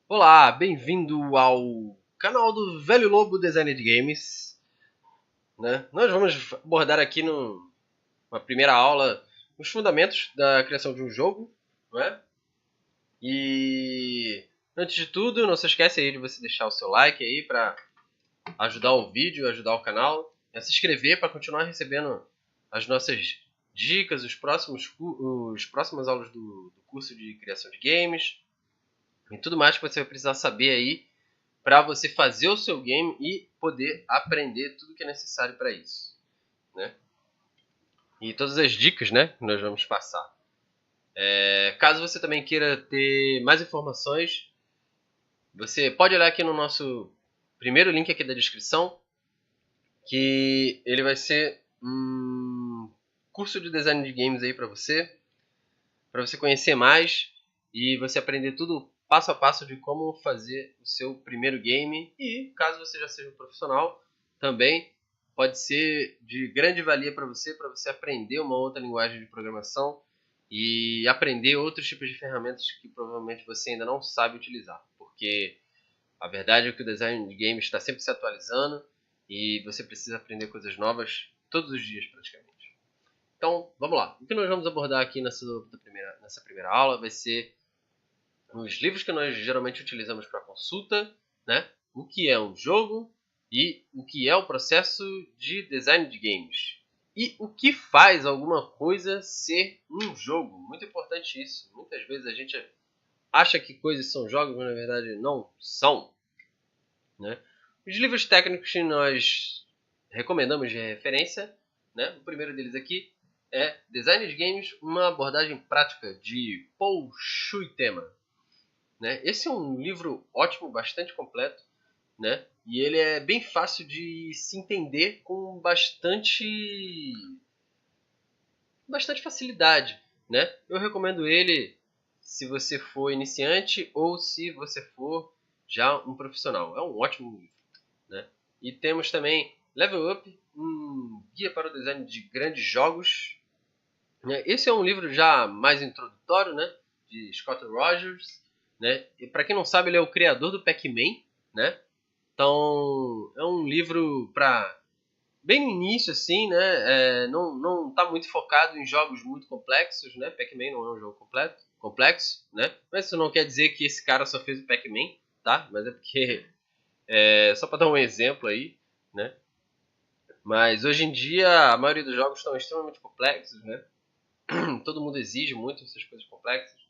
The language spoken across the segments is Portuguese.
Olá, bem-vindo ao canal do Velho Lobo Design de Games, né? Nós vamos abordar aqui numa primeira aula os fundamentos da criação de um jogo, não é? E antes de tudo, não se esquece aí de você deixar o seu like aí para ajudar o vídeo, ajudar o canal, se inscrever para continuar recebendo as nossas dicas, os próximas aulas do curso de criação de games e tudo mais que você vai precisar saber aí para você fazer o seu game e poder aprender tudo que é necessário para isso, né? E todas as dicas, né, que nós vamos passar. Caso você também queira ter mais informações, você pode olhar aqui no nosso primeiro link aqui da descrição, que ele vai ser um curso de design de games aí para você conhecer mais e você aprender tudo passo a passo de como fazer o seu primeiro game. E caso você já seja um profissional, também pode ser de grande valia para você aprender uma outra linguagem de programação e aprender outros tipos de ferramentas que provavelmente você ainda não sabe utilizar, porque a verdade é que o design de games está sempre se atualizando e você precisa aprender coisas novas todos os dias praticamente. Então, vamos lá. O que nós vamos abordar aqui nessa primeira aula vai ser os livros que nós geralmente utilizamos para consulta, né? O que é um jogo e o que é o processo de design de games. E o que faz alguma coisa ser um jogo. Muito importante isso. Muitas vezes a gente acha que coisas são jogos, mas na verdade não são, né? Os livros técnicos que nós recomendamos de referência, né? O primeiro deles aqui é Design de Games, uma abordagem prática, de Paul Schuitema, né? Esse é um livro ótimo, bastante completo, né? E ele é bem fácil de se entender com bastante facilidade, né? Eu recomendo ele se você for iniciante ou se você for já um profissional. É um ótimo livro, né? E temos também Level Up, um guia para o design de grandes jogos, né? Esse é um livro já mais introdutório, né? De Scott Rogers, né? E para quem não sabe, ele é o criador do Pac-Man, né? Então é um livro para bem no início, assim, né? Não tá muito focado em jogos muito complexos, né? Pac-Man não é um jogo complexo, né? Mas isso não quer dizer que esse cara só fez o Pac-Man, tá? Mas é porque só para dar um exemplo aí, né? Mas hoje em dia a maioria dos jogos estão extremamente complexos, né? Todo mundo exige muito essas coisas complexas.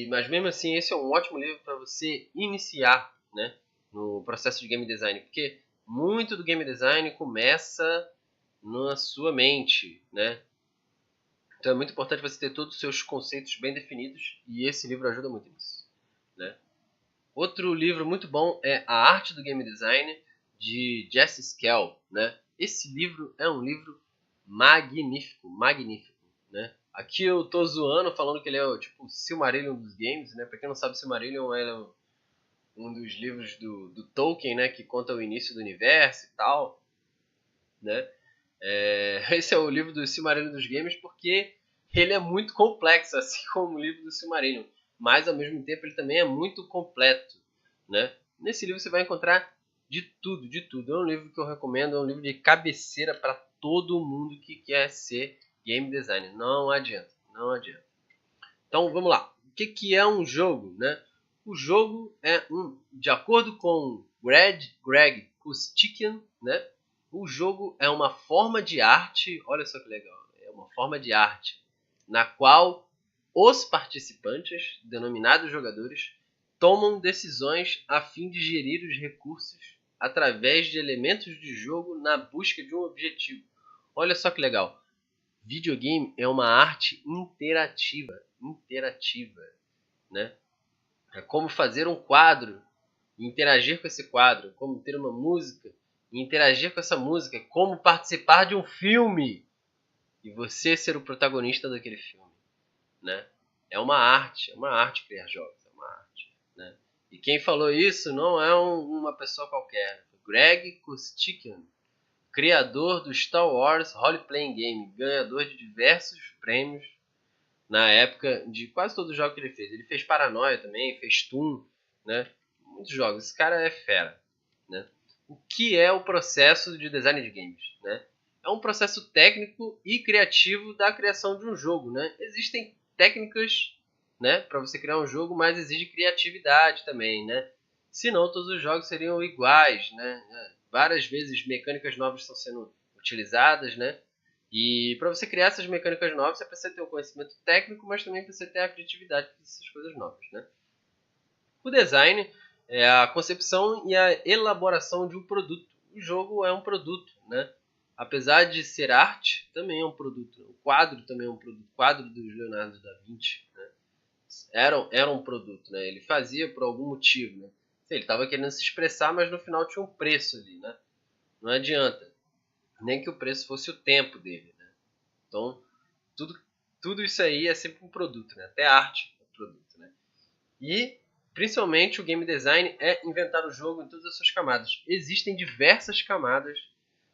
Mas mesmo assim, esse é um ótimo livro para você iniciar, né, no processo de game design, porque muito do game design começa na sua mente, né? Então é muito importante você ter todos os seus conceitos bem definidos e esse livro ajuda muito nisso, né? Outro livro muito bom é A Arte do Game Design, de Jesse Skell, né? Esse livro é um livro magnífico, né? Aqui eu tô zoando, falando que ele é o tipo Silmarillion dos games, né? Pra quem não sabe, Silmarillion é um dos livros do Tolkien, né? Que conta o início do universo e tal, né? Esse é o livro do Silmarillion dos games porque ele é muito complexo, assim como o livro do Silmarillion. Mas, ao mesmo tempo, ele também é muito completo, né? Nesse livro você vai encontrar de tudo, de tudo. É um livro que eu recomendo, é um livro de cabeceira para todo mundo que quer ser game designer. Não adianta, não adianta. Então, vamos lá. O que é um jogo, né? O jogo de acordo com Greg Kustikian, né? O jogo é uma forma de arte, olha só que legal, é uma forma de arte na qual os participantes, denominados jogadores, tomam decisões a fim de gerir os recursos através de elementos de jogo na busca de um objetivo. Olha só que legal. Videogame é uma arte interativa, né? É como fazer um quadro e interagir com esse quadro, como ter uma música e interagir com essa música, como participar de um filme e você ser o protagonista daquele filme, né? É uma arte criar jogos, é uma arte, né? E quem falou isso não é uma pessoa qualquer, Greg Kustikian, criador do Star Wars Role Playing Game, ganhador de diversos prêmios, na época de quase todos os jogos que ele fez. Ele fez Paranoia também, fez Toon, né? Muitos jogos. Esse cara é fera, né? O que é o processo de design de games, né? É um processo técnico e criativo da criação de um jogo, né? Existem técnicas, né, para você criar um jogo, mas exige criatividade também, né? Senão todos os jogos seriam iguais, né? Várias vezes mecânicas novas estão sendo utilizadas, né? E para você criar essas mecânicas novas, você precisa ter um conhecimento técnico, mas também precisa ter a criatividade para essas coisas novas, né? O design é a concepção e a elaboração de um produto. O jogo é um produto, né? Apesar de ser arte, também é um produto. O quadro também é um produto. O quadro do Leonardo da Vinci, né? era um produto, né? Ele fazia por algum motivo, né? Ele estava querendo se expressar, mas no final tinha um preço ali, né? Não adianta. Nem que o preço fosse o tempo dele, né? Então, tudo, tudo isso aí é sempre um produto, né? Até a arte é um produto, né? E, principalmente, o game design é inventar o jogo em todas as suas camadas. Existem diversas camadas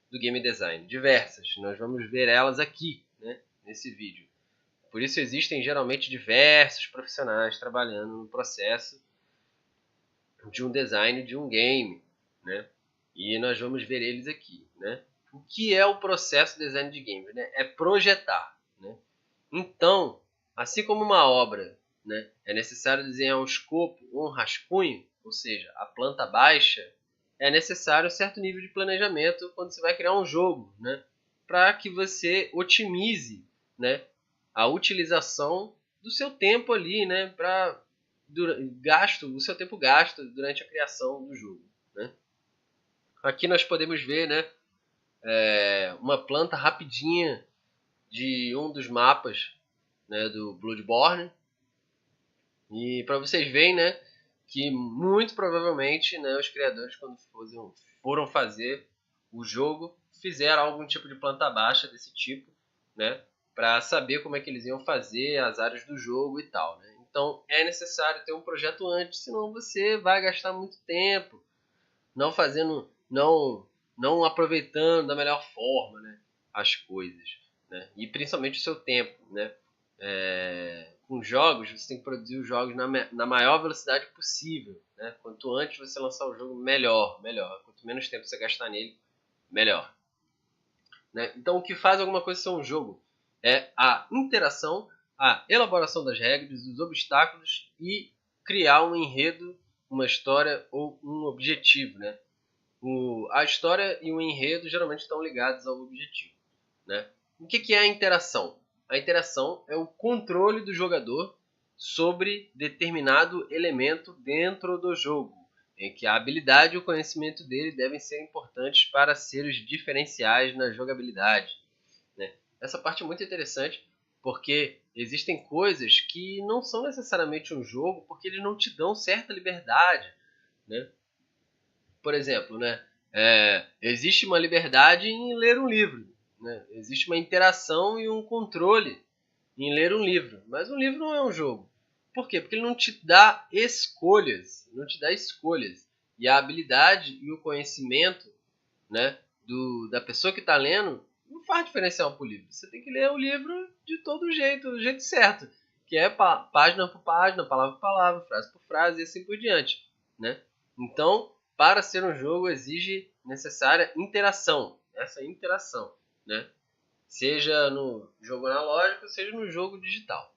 do game design. Diversas. Nós vamos ver elas aqui, né? Nesse vídeo. Por isso existem geralmente diversos profissionais trabalhando no processo de um design de um game, né? E nós vamos ver eles aqui, né? O que é o processo de design de games, né? É projetar, né? Então, assim como uma obra, né, é necessário desenhar um escopo ou um rascunho, ou seja, a planta baixa, é necessário um certo nível de planejamento quando você vai criar um jogo, né, para que você otimize, né, a utilização do seu tempo ali, né, para o seu tempo gasto durante a criação do jogo, né. Aqui nós podemos ver, né, uma planta rapidinha de um dos mapas, né, do Bloodborne. E para vocês verem, né, que muito provavelmente, né, os criadores, quando foram fazer o jogo, fizeram algum tipo de planta baixa desse tipo, né, para saber como é que eles iam fazer as áreas do jogo e tal, né. Então é necessário ter um projeto antes, senão você vai gastar muito tempo não fazendo, não aproveitando da melhor forma, né, as coisas, né, e principalmente o seu tempo, né. Com jogos, você tem que produzir os jogos na maior velocidade possível, né? Quanto antes você lançar o jogo, melhor, melhor. Quanto menos tempo você gastar nele, melhor. Né? Então, o que faz alguma coisa ser um jogo é a interação, a elaboração das regras, dos obstáculos e criar um enredo, uma história ou um objetivo, né? A história e o enredo geralmente estão ligados ao objetivo, né? O que é a interação? A interação é o controle do jogador sobre determinado elemento dentro do jogo, em que a habilidade e o conhecimento dele devem ser importantes para ser os diferenciais na jogabilidade, né? Essa parte é muito interessante porque existem coisas que não são necessariamente um jogo porque eles não te dão certa liberdade, né? Por exemplo, né, existe uma liberdade em ler um livro, né? Existe uma interação e um controle em ler um livro, mas um livro não é um jogo. Por quê? Porque ele não te dá escolhas, não te dá escolhas. E a habilidade e o conhecimento, né, da pessoa que está lendo não faz diferencial para o livro. Você tem que ler o livro de todo jeito, do jeito certo, que é página por página, palavra por palavra, frase por frase e assim por diante, né? Então, para ser um jogo exige necessária interação, essa interação, né? Seja no jogo analógico, seja no jogo digital.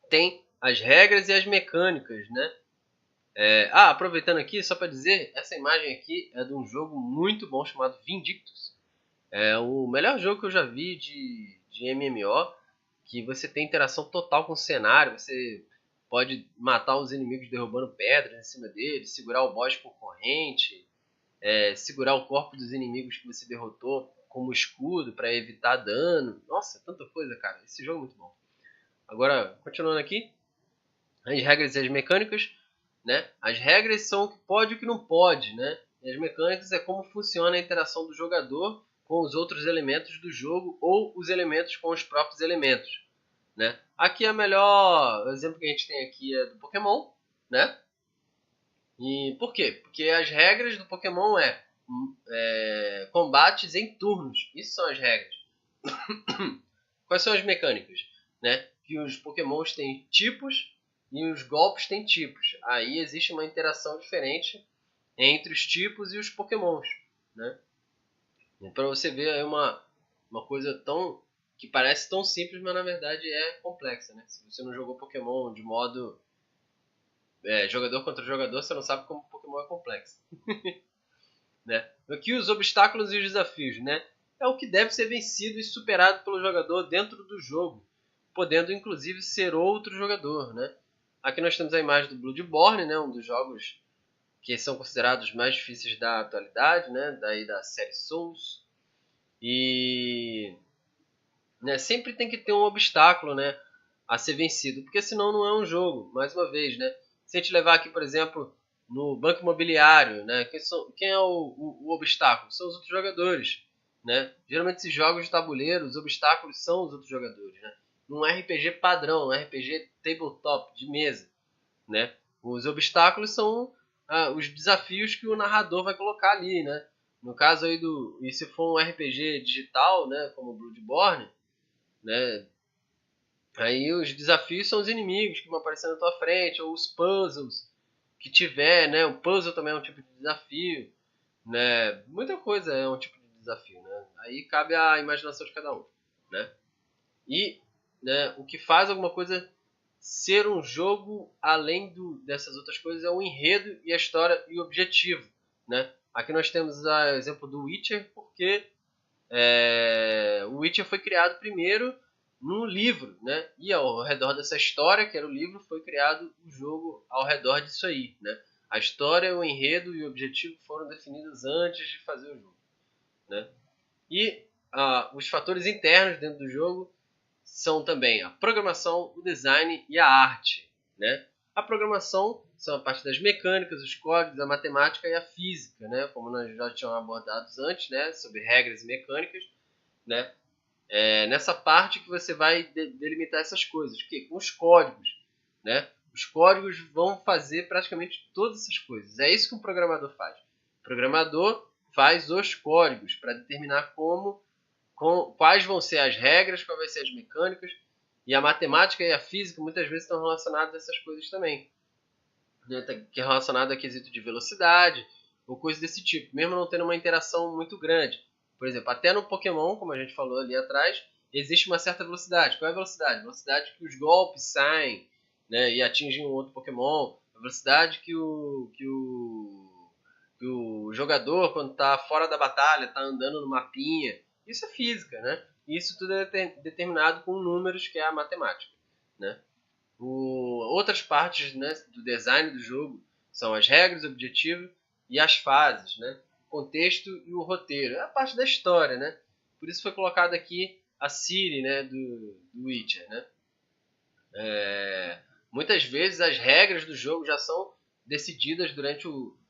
Tem as regras e as mecânicas, né? Aproveitando aqui, só para dizer, essa imagem aqui é de um jogo muito bom chamado Vindictus. É o melhor jogo que eu já vi de MMO, que você tem interação total com o cenário, você pode matar os inimigos derrubando pedras em cima deles, segurar o boss com corrente, segurar o corpo dos inimigos que você derrotou como escudo para evitar dano. Nossa, tanta coisa, cara. Esse jogo é muito bom. Agora, continuando aqui, as regras e as mecânicas, né? As regras são o que pode e o que não pode, né? E as mecânicas é como funciona a interação do jogador com os outros elementos do jogo ou os elementos com os próprios elementos, né? Aqui é o melhor exemplo que a gente tem aqui é do Pokémon, né? E por quê? Porque as regras do Pokémon combates em turnos. Isso são as regras. Quais são as mecânicas? Né? que os Pokémons têm tipos e os golpes têm tipos. Aí existe uma interação diferente entre os tipos e os Pokémons, né? Para você ver aí uma coisa tão que parece tão simples, mas na verdade é complexa, né? Se você não jogou Pokémon de modo jogador contra jogador, você não sabe como Pokémon é complexo. Né? Aqui os obstáculos e os desafios, né? É o que deve ser vencido e superado pelo jogador dentro do jogo, podendo inclusive ser outro jogador, né? Aqui nós temos a imagem do Bloodborne, né? Um dos jogos que são considerados mais difíceis da atualidade, né? Daí da série Souls. E né, sempre tem que ter um obstáculo, né, a ser vencido, porque senão não é um jogo. Mais uma vez, né? Se a gente levar aqui, por exemplo, no banco imobiliário, né, quem é o obstáculo? São os outros jogadores, né? Geralmente esses jogos de tabuleiro, os obstáculos são os outros jogadores, né? Num RPG padrão, um RPG tabletop de mesa, né? Os obstáculos são os desafios que o narrador vai colocar ali, né? No caso aí e se for um RPG digital, né, como Bloodborne, né? Aí os desafios são os inimigos que vão aparecer na tua frente, ou os puzzles que tiver, né? O puzzle também é um tipo de desafio, né? Muita coisa é um tipo de desafio, né? Aí cabe a imaginação de cada um, né? E, né, o que faz alguma coisa ser um jogo além dessas outras coisas é o enredo e a história e o objetivo, né? Aqui nós temos o exemplo do Witcher, porque o Witcher foi criado primeiro num livro, né? E ao redor dessa história, que era o livro, foi criado o jogo ao redor disso aí, né? A história, o enredo e o objetivo foram definidos antes de fazer o jogo, né? E os fatores internos dentro do jogo são também a programação, o design e a arte, né? A programação são a parte das mecânicas, os códigos, a matemática e a física, né? Como nós já tínhamos abordado antes, né? Sobre regras e mecânicas, né? Nessa parte que você vai delimitar essas coisas, que com os códigos, né? Os códigos vão fazer praticamente todas essas coisas. É isso que um programador faz. O programador faz os códigos para determinar quais vão ser as regras, quais vão ser as mecânicas, e a matemática e a física muitas vezes estão relacionadas a essas coisas também, né? Que é relacionado a quesito de velocidade ou coisas desse tipo, mesmo não tendo uma interação muito grande. Por exemplo, até no Pokémon, como a gente falou ali atrás, existe uma certa velocidade. Qual é a velocidade? A velocidade que os golpes saem, né, e atingem um outro Pokémon. A velocidade que o jogador, quando está fora da batalha, está andando no mapinha. Isso é física, né? Isso tudo é determinado com números, que é a matemática, né? Outras partes, né, do design do jogo são as regras, o objetivo e as fases, né? O contexto e o roteiro. É a parte da história, né? Por isso foi colocado aqui a Ciri, né, do Witcher, né? Muitas vezes as regras do jogo já são decididas durante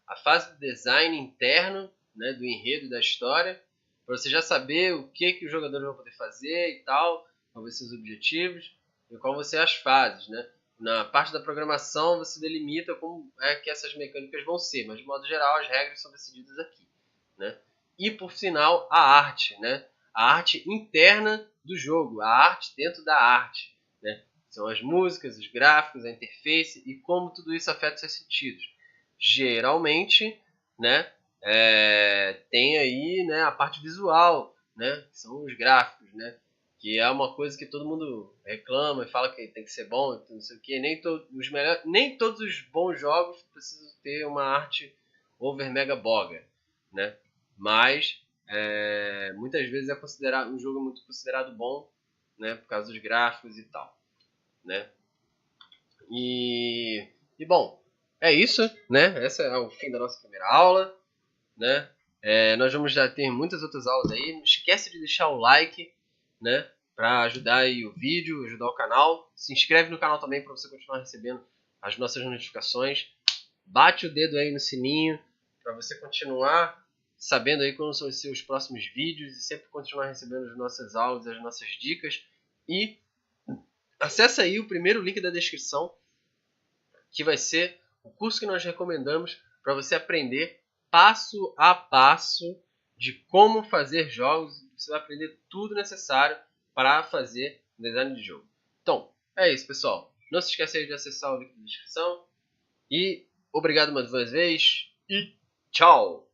a fase de design interno, né, do enredo da história, para você já saber o que os jogadores vão poder fazer e tal, quais vão ser os objetivos e qual vão ser as fases, né? Na parte da programação você delimita como é que essas mecânicas vão ser, mas de modo geral as regras são decididas aqui, né? E por final a arte, né? A arte interna do jogo, a arte dentro da arte, né? São as músicas, os gráficos, a interface e como tudo isso afeta os seus sentidos. Geralmente, né, tem aí, né, a parte visual, né, que são os gráficos, né, que é uma coisa que todo mundo reclama e fala que tem que ser bom, não sei o que. Nem todos os bons jogos precisam ter uma arte over mega boga, né? Mas muitas vezes um jogo é muito considerado bom, né, por causa dos gráficos e tal, né? E bom, é isso, né? Esse é o fim da nossa primeira aula, né? Nós vamos já ter muitas outras aulas aí. Não esquece de deixar o like, né? Para ajudar aí o vídeo, ajudar o canal. Se inscreve no canal também para você continuar recebendo as nossas notificações. Bate o dedo aí no sininho para você continuar sabendo aí quando vão ser os próximos vídeos e sempre continuar recebendo as nossas aulas, as nossas dicas. E acessa aí o primeiro link da descrição, que vai ser o curso que nós recomendamos para você aprender passo a passo de como fazer jogos. Você vai aprender tudo necessário para fazer design de jogo. Então, É isso, pessoal. Não se esqueça aí de acessar o link da descrição. E obrigado mais uma vez. E tchau!